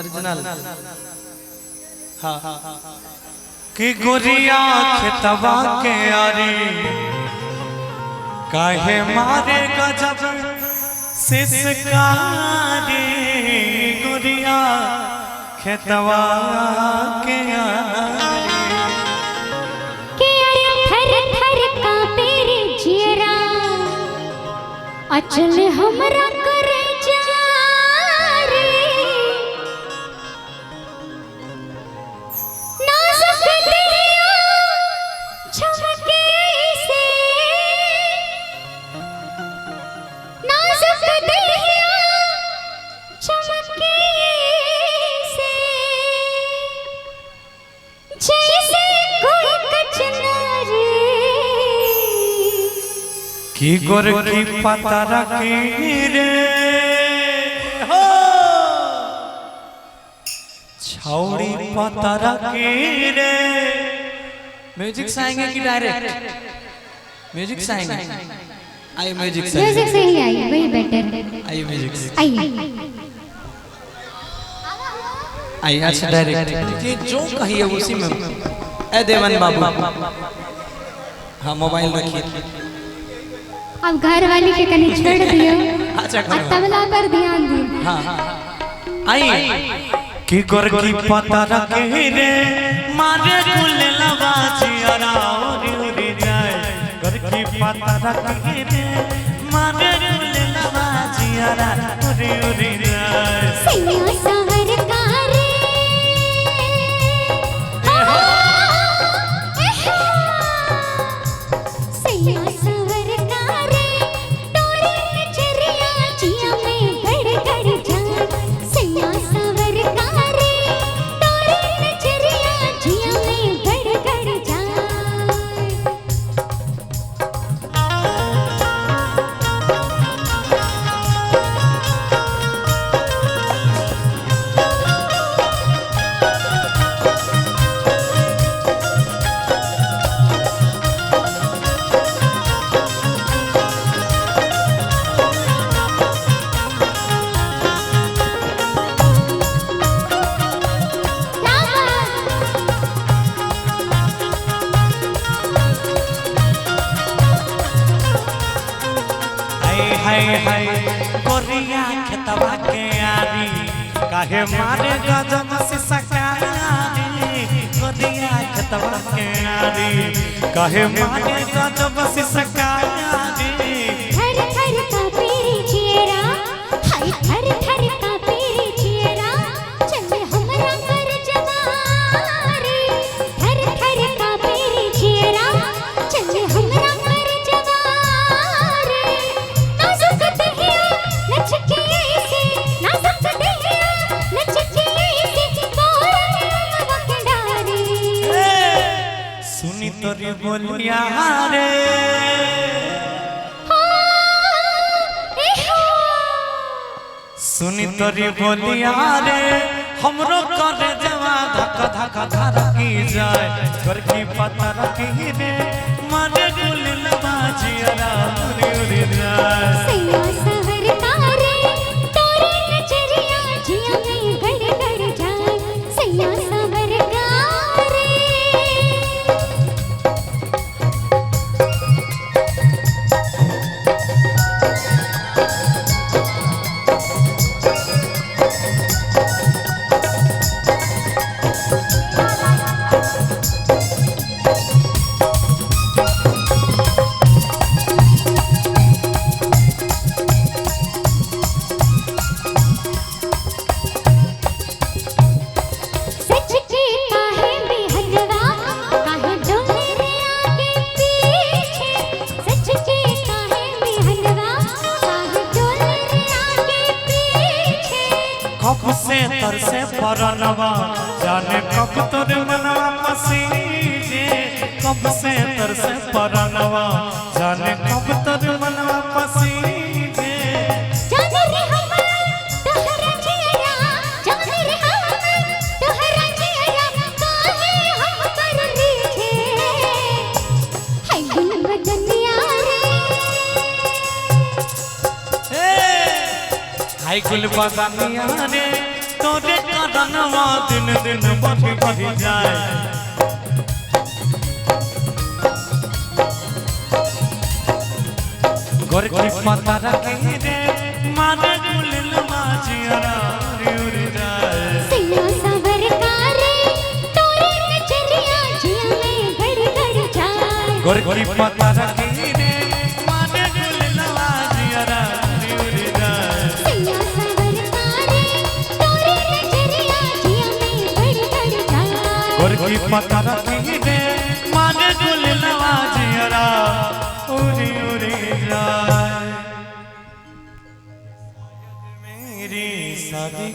Original हाँ कि गोरिया खेतवा के आरी काहे मारे गजब सिसकारी गोरिया खेतवा के आरी थर थर कांपे रे जियरा अचल हमरा करे जा रे नाजुक दिया चमके से नाजुक दिया चमके से जैसे कोई कचनारी की गोर की पता रखी रे हो छौड़ी पता रखी रे। म्यूजिक से आएंगे कि डायरेक्ट म्यूजिक से आएंगे? आइए म्यूजिक से ही आई वही बेटर। आइए म्यूजिक से आइए आइए अच्छा डायरेक्ट ये जो कहिए उसी में। ए देवन बाबू हाँ मोबाइल रखिए। अब घर वाली के कनी छोड़ दियो अच्छा तबला पर ध्यान दियो। हाँ हाँ आइए की गोर की पता रखे रे मारे कुल लबाजी अराउरी उड़ी जाए गोर की पता रखे रे मारे कुल लबाजी अराउरी उड़ी जाए सैया सवर कार सैया सवर कार टोरे नजरिया जिया में गड़ गड़ जाए सैया सवर कार टोरे नजरिया जिया में गड़ गड़ जाए। हाय हाय गोरिया खेतवा के आरी काहे मारे गजब से सकारी गोरिया खेतवा के आरी काहे मारे गजब से सकारी थर थर कांपे रे जियरा हाय थर थर कांपे रे जियरा चल हमरा कर जवारी थर थर कांपे रे जियरा चल हमरा कर जवारी नाजुक दहिया नचके से नाजुक दहिया नचके से बोल वकडारी सुनी तोरी बोलिया रे सुनी तोरी बोलिया रे हमरो करे जवा धक्का धक्का धरकी जाए घर की पता रखी रे मारे गुल लबाजी अराउरी उड़ी जाए सैया सवर कार तोरे नजरिया जिया में गड़ गड़ जाए सैया सवर कार सच के काहे बेहदवा काहे डोले रे आगे पीछे सच के काहे बेहदवा काहे डोले रे आगे पीछे कब से तरसे परनवा जाने कब तोर मनवा पसीजे कब से तरसे परनवा जाने कब तोर मनवा पसीजे जाने रे हम तोहरा जिया जाने रे हम तोहरा जिया काहे हम पर रीझे हाय गुल बदनिया रे हाय गुल बदनिया रे तोरे लदनवा दिन दिन बढ़ी बढ़ी जाए गोर की पता रखे रे मारे गुललवा जियरा उड़ जाए सैया सवर कारे तोरे नजरिया जिया में गड़ गड़ जाए गोर की पता रखे रे मारे गुललवा जियरा उड़ जाए सैया सवर कारे तोरे नजरिया जिया में गड़ गड़ जाए गोर की पता रखे रे मारे गुललवा जियरा उड़ जाए मेरी शादी